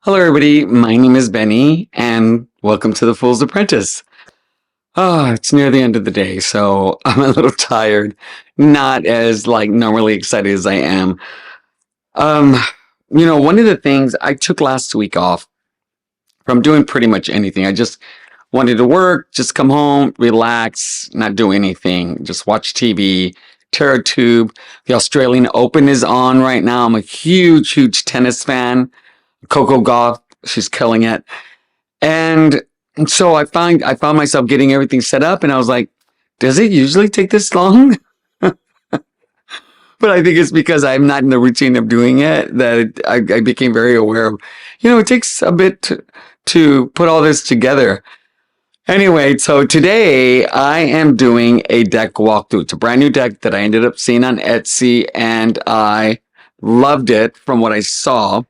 Hello, everybody. My name is Benny, and welcome to the Fool's Apprentice. It's near the end of the day, so I'm a little tired. Not as normally excited as I am. Um, one of the things I took last week off from doing pretty much anything. I just wanted to work, just come home, relax, not do anything, just watch TV, Tarot Tube. The Australian Open is on right now. I'm a huge tennis fan. Coco Gauff, she's killing it. And so I found myself getting everything set up, and I was like, does it usually take this long? But I think it's because I'm not in the routine of doing it that I became very aware of, it takes a bit to put all this together. Anyway, so today I am doing a deck walkthrough. It's a brand new deck that I ended up seeing on Etsy, and I loved it from what I saw.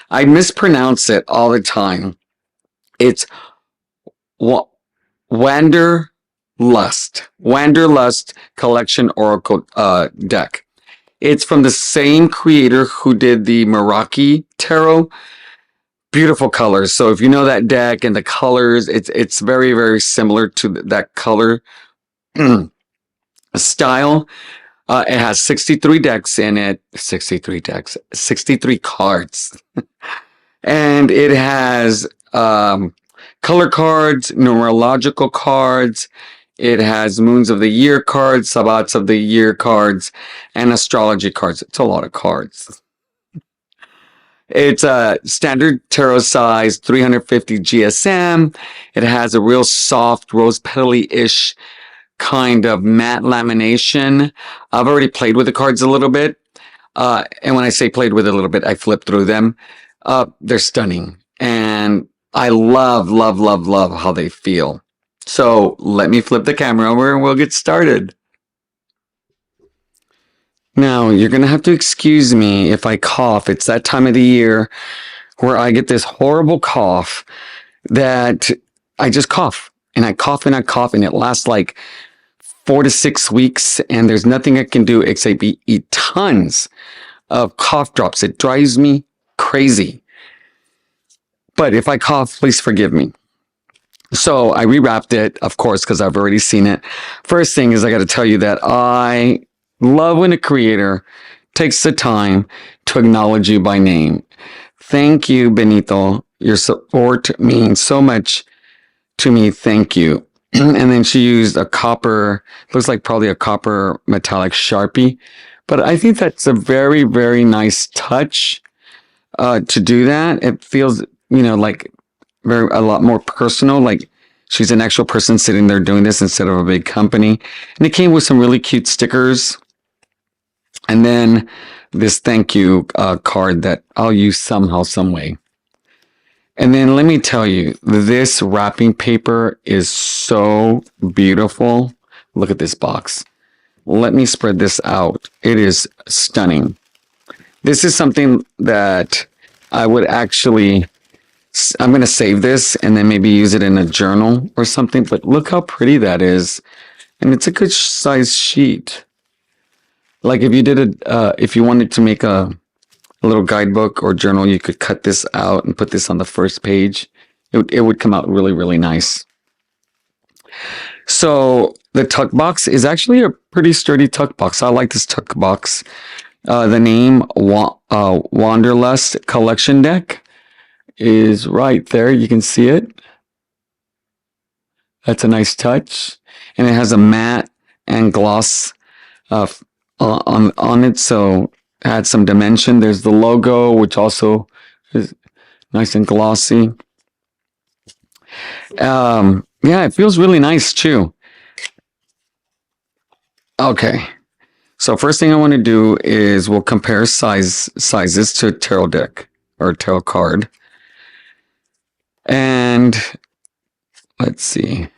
I mispronounce it all the time. It's Wanderlust. Wanderlust Collection Oracle deck. It's from the same creator who did the Maraki Tarot. Beautiful colors. So if you know that deck and the colors, it's very similar to that color style. It has 63 decks in it. 63 decks. 63 cards. And it has color cards, numerological cards. It has moons of the year cards, sabbats of the year cards, and astrology cards. It's a lot of cards. It's a standard tarot size, 350 GSM. It has a real soft, rose petally-ish kind of matte lamination. I've already played with the cards a little bit. And when I say played with it a little bit, I flipped through them. They're stunning. And I love how they feel. So let me flip the camera over and we'll get started. Now, you're going to have to excuse me if I cough. It's that time of the year where I get this horrible cough that I just cough. And I cough and I cough, and it lasts like 4 to 6 weeks. And there's nothing I can do except eat tons of cough drops. It drives me crazy. But if I cough, please forgive me. So I rewrapped it, of course, because I've already seen it. First thing is I got to tell you that I love when a creator takes the time to acknowledge you by name. Thank you, Benito. Your support means so much to me. Thank you. And then she used a copper, looks like probably a copper metallic Sharpie. But I think that's a very nice touch to do that. It feels, like a lot more personal, like she's an actual person sitting there doing this instead of a big company. And it came with some really cute stickers. And then this thank you card that I'll use somehow, some way. And then let me tell you, this wrapping paper is so beautiful. Look at this box. Let me spread this out. It is stunning. This is something that I would actually, I'm going to save this and then maybe use it in a journal or something. But look how pretty that is. And it's a good size sheet. Like if you did if you wanted to make a little guidebook or journal, you could cut this out and put this on the first page. It would come out really nice. So the tuck box is actually a pretty sturdy tuck box. I like this tuck box. The name Wanderlust Collection Deck is right there. You can see it. That's a nice touch. And it has a matte and gloss on it, so add some dimension. There's the logo, which also is nice and glossy. Yeah, it feels really nice too. Okay, so first thing I want to do is we'll compare sizes to a tarot deck or a tarot card. And let's see.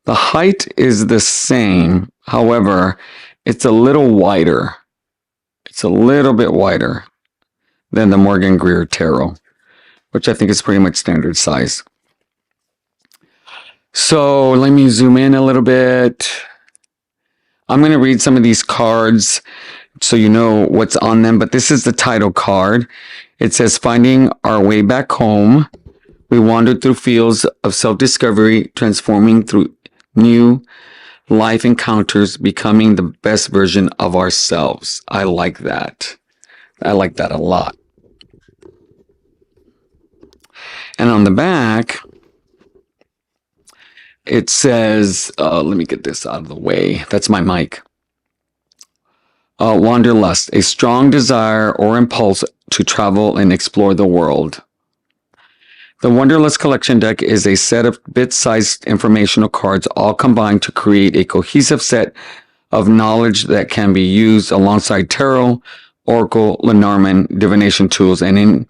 The height is the same. However, it's a little wider. It's a little bit wider than the Morgan Greer Tarot, which I think is pretty much standard size. So let me zoom in a little bit. I'm going to read some of these cards so you know what's on them. But this is the title card. It says, "Finding our way back home. We wander through fields of self-discovery, transforming through new life encounters, becoming the best version of ourselves." I like that. I like that a lot. And on the back, it says, let me get this out of the way. That's my mic. Wanderlust, a strong desire or impulse to travel and explore the world. The Wanderlust collection deck is a set of bit-sized informational cards all combined to create a cohesive set of knowledge that can be used alongside tarot, oracle, Lenormand, divination tools, and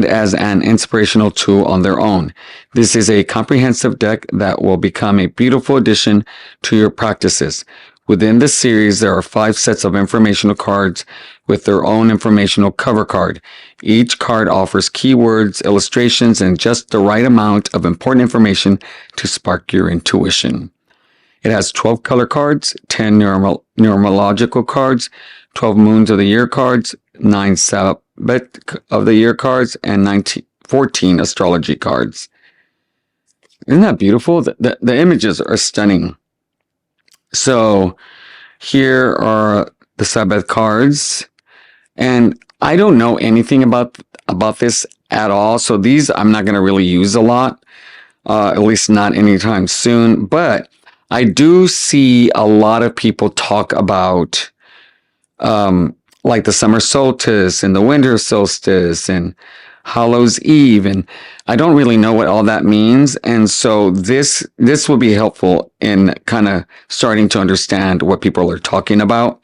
as an inspirational tool on their own. This is a comprehensive deck that will become a beautiful addition to your practices. Within this series, there are 5 sets of informational cards with their own informational cover card. Each card offers keywords, illustrations, and just the right amount of important information to spark your intuition. It has 12 color cards, 10 numerological cards, 12 moons of the year cards, 9 sabbat of the year cards, and 14 astrology cards. Isn't that beautiful? The images are stunning. So here are the sabbat cards, and I don't know anything about this at all. So these I'm not going to really use a lot, at least not anytime soon. But I do see a lot of people talk about like the summer solstice and the winter solstice and Hallows Eve, and I don't really know what all that means. And so this will be helpful in kind of starting to understand what people are talking about.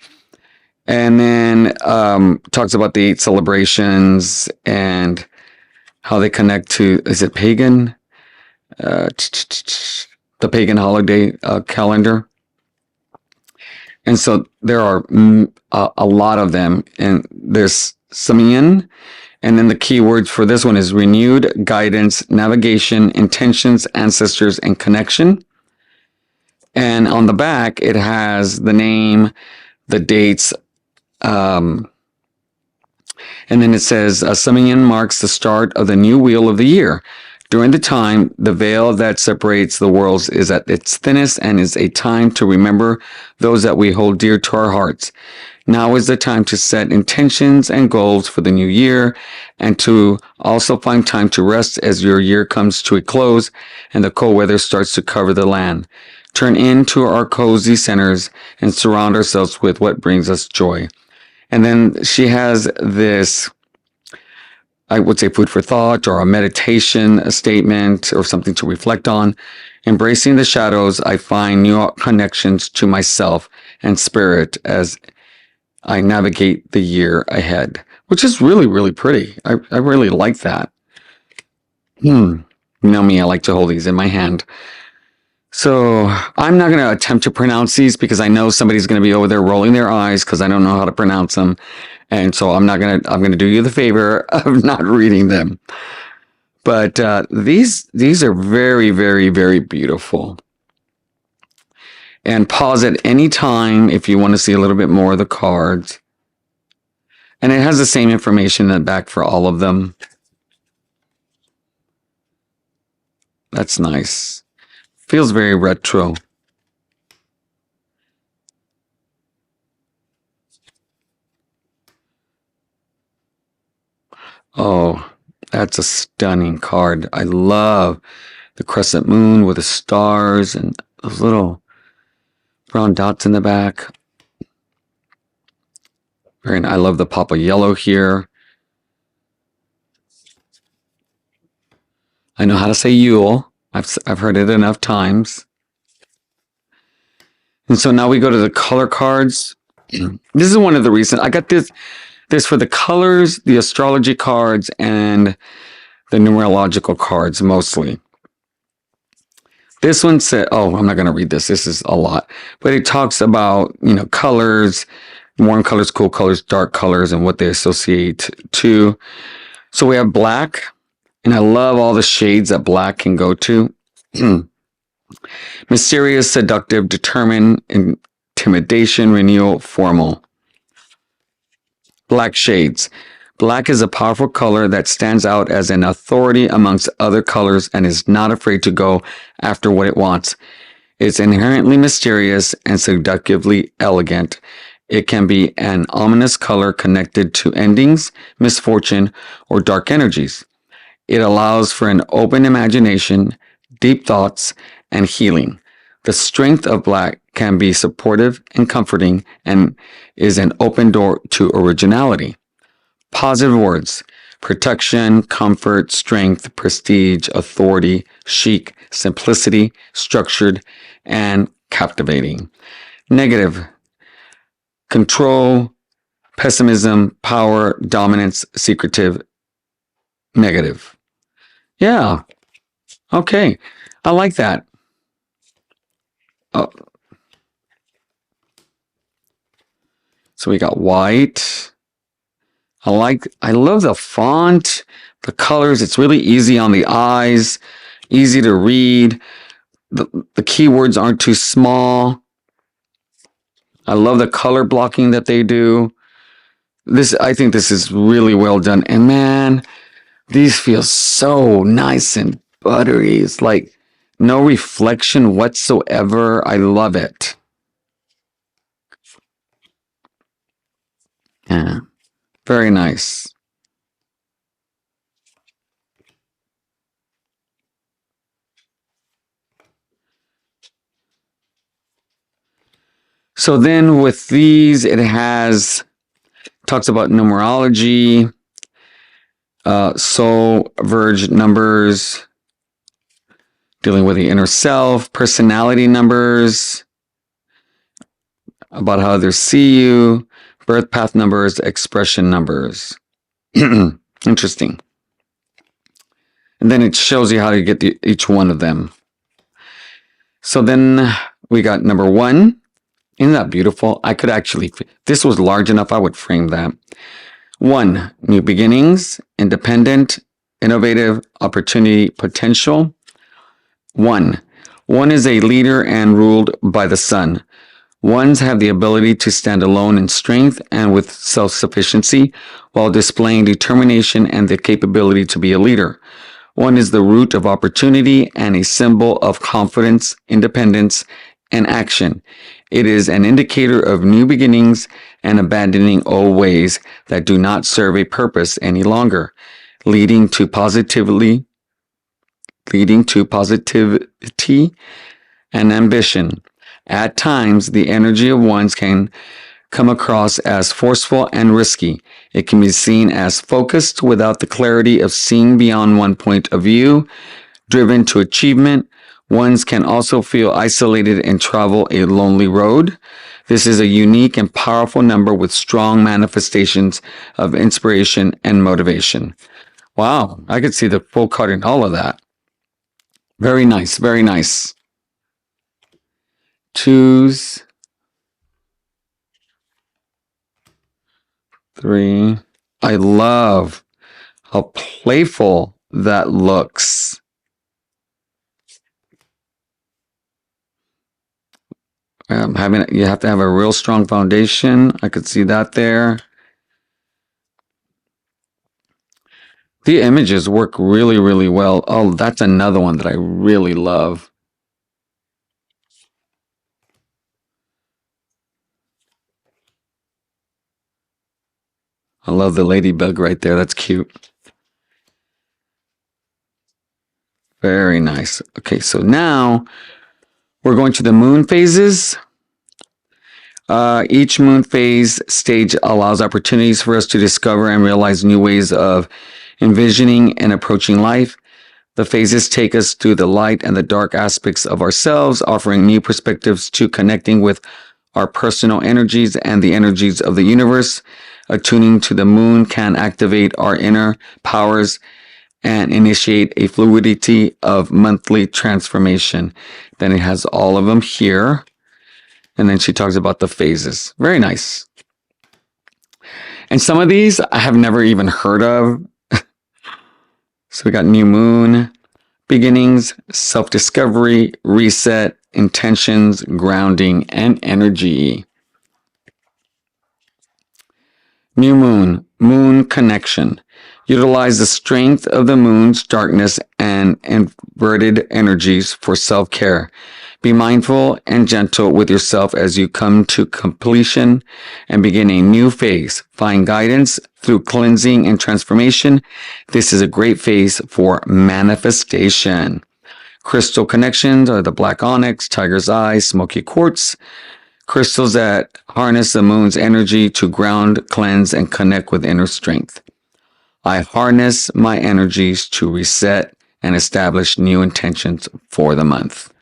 And then talks about the 8 celebrations and how they connect to, is it pagan? The pagan holiday calendar. And so there are a lot of them. And there's Samian. And then the keywords for this one is renewed, guidance, navigation, intentions, ancestors, and connection. And on the back, it has the name, the dates, and then it says, Samian marks the start of the new wheel of the year. During the time, the veil that separates the worlds is at its thinnest and is a time to remember those that we hold dear to our hearts. Now is the time to set intentions and goals for the new year, and to also find time to rest as your year comes to a close and the cold weather starts to cover the land. Turn into our cozy centers and surround ourselves with what brings us joy. And then she has this, I would say, food for thought or a meditation, a statement or something to reflect on. Embracing the shadows, I find new connections to myself and spirit as I navigate the year ahead, which is really, really pretty. I really like that. You know me, I like to hold these in my hand. So I'm not going to attempt to pronounce these because I know somebody's going to be over there rolling their eyes because I don't know how to pronounce them. And so I'm going to do you the favor of not reading them. But these are very, very, very beautiful. And pause at any time if you want to see a little bit more of the cards. And it has the same information in the back for all of them. That's nice. Feels very retro. Oh, that's a stunning card. I love the crescent moon with the stars and those little brown dots in the back. I love the pop of yellow here. I know how to say Yule. I've heard it enough times. And so now we go to the color cards. This is one of the reasons I got this for the colors, the astrology cards, and the numerological cards mostly. This one said, oh, I'm not going to read this. This is a lot. But it talks about, colors, warm colors, cool colors, dark colors, and what they associate to. So we have black, and I love all the shades that black can go to. Mysterious, seductive, determined, intimidation, renewal, formal. Black shades. Black is a powerful color that stands out as an authority amongst other colors and is not afraid to go after what it wants. It's inherently mysterious and seductively elegant. It can be an ominous color connected to endings, misfortune, or dark energies. It allows for an open imagination, deep thoughts, and healing. The strength of black can be supportive and comforting and is an open door to originality. Positive words: protection, comfort, strength, prestige, authority, chic, simplicity, structured, and captivating. Negative: control, pessimism, power, dominance, secretive, negative. Yeah. Okay. I like that. Oh, so we got white. I love the font, the colors. It's really easy on the eyes, easy to read. The keywords aren't too small. I love the color blocking that they do. I think this is really well done. And man, these feel so nice and buttery. It's like no reflection whatsoever. I love it. Yeah, very nice. So then with these, it talks about numerology, soul, verge numbers, dealing with the inner self, personality numbers, about how others see you, birth path numbers, expression numbers. Interesting. And then it shows you how to get each one of them. So then we got number 1. Isn't that beautiful? This was large enough, I would frame that. 1, new beginnings, independent, innovative, opportunity, potential. 1 is a leader and ruled by the sun. Ones have the ability to stand alone in strength and with self-sufficiency while displaying determination and the capability to be a leader. 1 is the root of opportunity and a symbol of confidence, independence, and action. It is an indicator of new beginnings and abandoning old ways that do not serve a purpose any longer, leading to positivity and ambition. At times, the energy of ones can come across as forceful and risky. It can be seen as focused without the clarity of seeing beyond one point of view, driven to achievement. Ones can also feel isolated and travel a lonely road. This is a unique and powerful number with strong manifestations of inspiration and motivation. Wow, I could see the full card in all of that. Very nice, very nice. 2s, 3. I love how playful that looks. You have to have a real strong foundation. I could see that there. The images work really, really well. Oh, that's another one that I really love. I love the ladybug right there. That's cute. Very nice. Okay, so now we're going to the moon phases. Each moon phase stage allows opportunities for us to discover and realize new ways of envisioning and approaching life. The phases take us through the light and the dark aspects of ourselves, offering new perspectives to connecting with our personal energies and the energies of the universe. Attuning to the moon can activate our inner powers and initiate a fluidity of monthly transformation. Then it has all of them here. And then she talks about the phases. Very nice. And some of these I have never even heard of. So we got new moon, beginnings, self-discovery, reset, intentions, grounding, and energy. New moon, moon connection. Utilize the strength of the moon's darkness and inverted energies for self-care. Be mindful and gentle with yourself as you come to completion and begin a new phase. Find guidance through cleansing and transformation. This is a great phase for manifestation. Crystal connections are the black onyx, tiger's eye, smoky quartz. Crystals that harness the moon's energy to ground, cleanse, and connect with inner strength. I harness my energies to reset and establish new intentions for the month.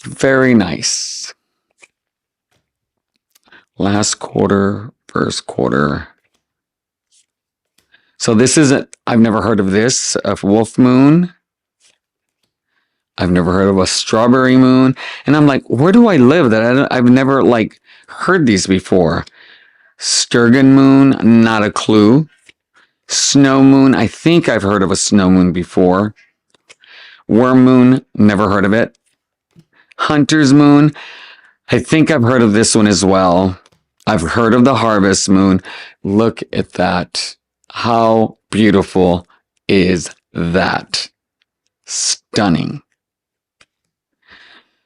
Very nice. Last quarter, first quarter. So this isn't, I've never heard of this, a wolf moon. I've never heard of a strawberry moon. And I'm like, where do I live that I've never like heard these before? Sturgeon moon, not a clue. Snow moon, I think I've heard of a snow moon before. Worm moon, never heard of it. Hunter's moon, I think I've heard of this one as well. I've heard of the harvest moon. Look at that. How beautiful is that? Stunning.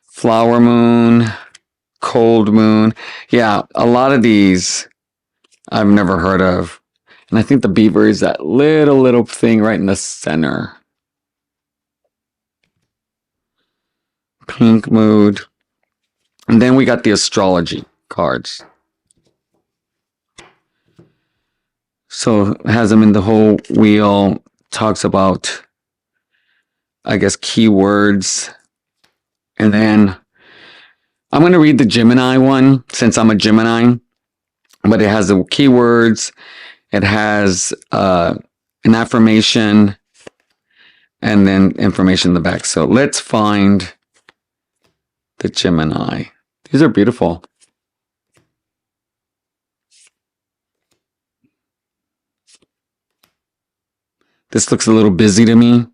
Flower moon, cold moon. Yeah, a lot of these I've never heard of. And I think the beaver is that little thing right in the center. Pink mood. And then we got the astrology cards. So it has them in the whole wheel. Talks about, I guess, keywords. And then I'm going to read the Gemini one since I'm a Gemini. But it has the keywords. It has an affirmation. And then information in the back. So let's find the Gemini. These are beautiful. This looks a little busy to me.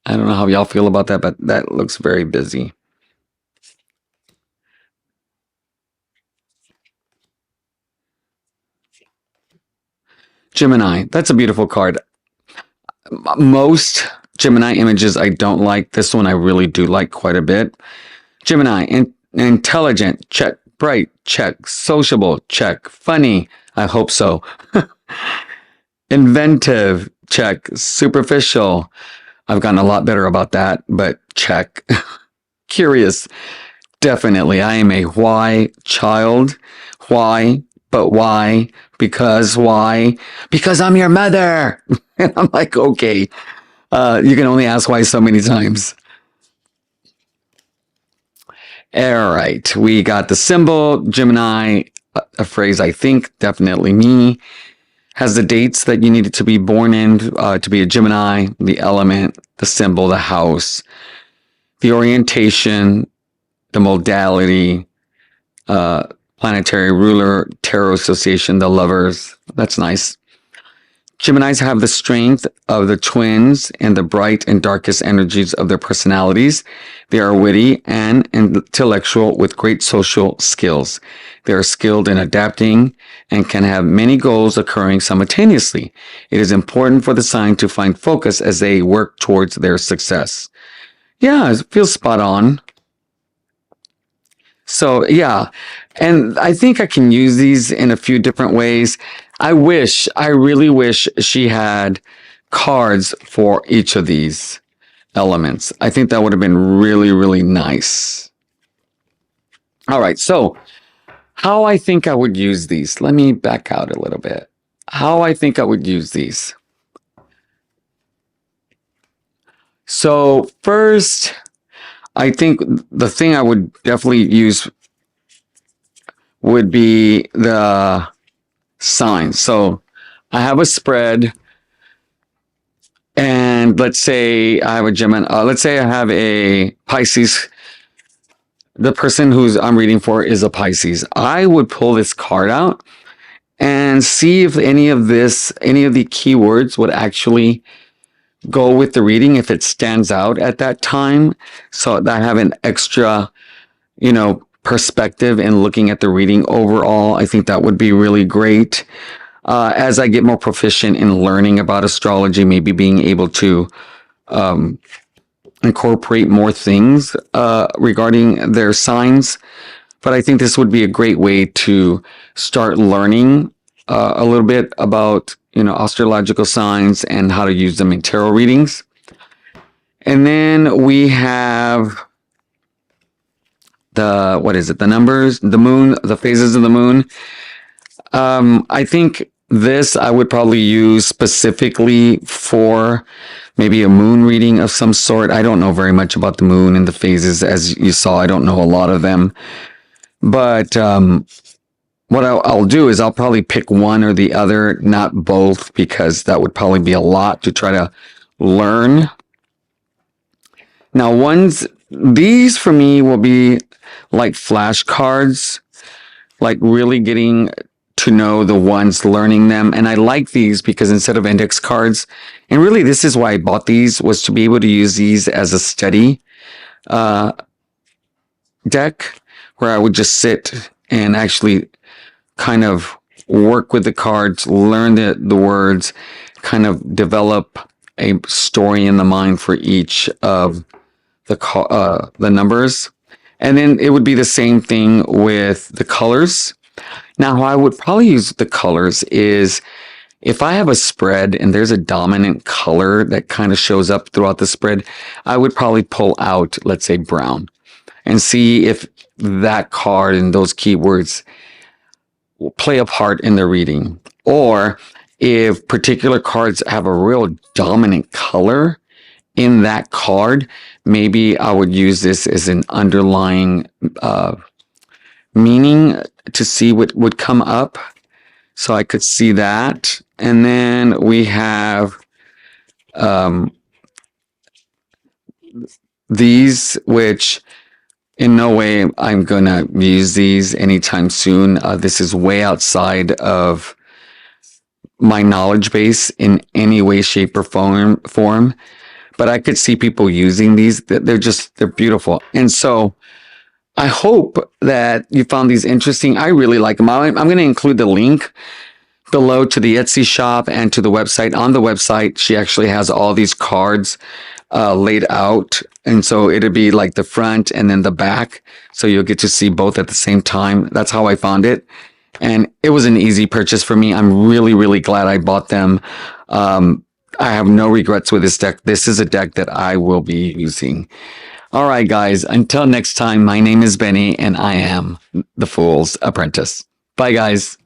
I don't know how y'all feel about that, but that looks very busy. Gemini, that's a beautiful card. Most Gemini images I don't like. This one I really do like quite a bit. Gemini, intelligent, check. Bright, check. Sociable, check. Funny, I hope so. Inventive, check. Superficial, I've gotten a lot better about that, but check. Curious, definitely. I am a why child. Why? But why? Because why? Because I'm your mother. And I'm like, okay, you can only ask why so many times. All right, we got the symbol, Gemini, a phrase I think, definitely me. Has the dates that you needed to be born in to be a Gemini, the element, the symbol, the house, the orientation, the modality, planetary ruler, tarot association, the lovers. That's nice. Geminis have the strength of the twins and the bright and darkest energies of their personalities. They are witty and intellectual with great social skills. They are skilled in adapting and can have many goals occurring simultaneously. It is important for the sign to find focus as they work towards their success. Yeah, it feels spot on. So yeah, and I think I can use these in a few different ways. I really wish she had cards for each of these elements. I think that would have been really nice. All right, so how I think I would use these. Let me back out a little bit. How I think I would use these. So first, I think the thing I would definitely use would be the signs. So I have a spread, and let's say I have a Gemini. Let's say I have a Pisces. The person I'm reading for is a Pisces. I would pull this card out and see if any of the keywords would actually go with the reading if it stands out at that time. So that I have an extra, perspective and looking at the reading overall. I think that would be really great. As I get more proficient in learning about astrology, maybe being able to incorporate more things regarding their signs. But I think this would be a great way to start learning a little bit about, astrological signs and how to use them in tarot readings. And then we have the numbers, the moon, the phases of the moon. I think this I would probably use specifically for maybe a moon reading of some sort. I don't know very much about the moon and the phases. As you saw, I don't know a lot of them. But what I'll do is I'll probably pick one or the other, not both, because that would probably be a lot to try to learn. Now, these for me will be like flashcards, like really getting to know the ones, learning them. And I like these because instead of index cards, and really this is why I bought these, was to be able to use these as a study deck, where I would just sit and actually kind of work with the cards, learn the words, kind of develop a story in the mind for each of the numbers. And then it would be the same thing with the colors. Now, how I would probably use the colors is if I have a spread and there's a dominant color that kind of shows up throughout the spread, I would probably pull out, let's say, brown, and see if that card and those keywords will play a part in the reading. Or if particular cards have a real dominant color in that card, maybe I would use this as an underlying meaning to see what would come up. So I could see that. And then we have these, which in no way I'm going to use these anytime soon. This is way outside of my knowledge base in any way, shape, or form. But I could see people using these. They're beautiful. And so I hope that you found these interesting. I really like them. I'm going to include the link below to the Etsy shop and to the website. On the website, she actually has all these cards laid out. And so it'll be like the front and then the back. So you'll get to see both at the same time. That's how I found it. And it was an easy purchase for me. I'm really, really glad I bought them. I have no regrets with this deck. This is a deck that I will be using. All right, guys. Until next time, my name is Benny and I am the Fool's Apprentice. Bye, guys.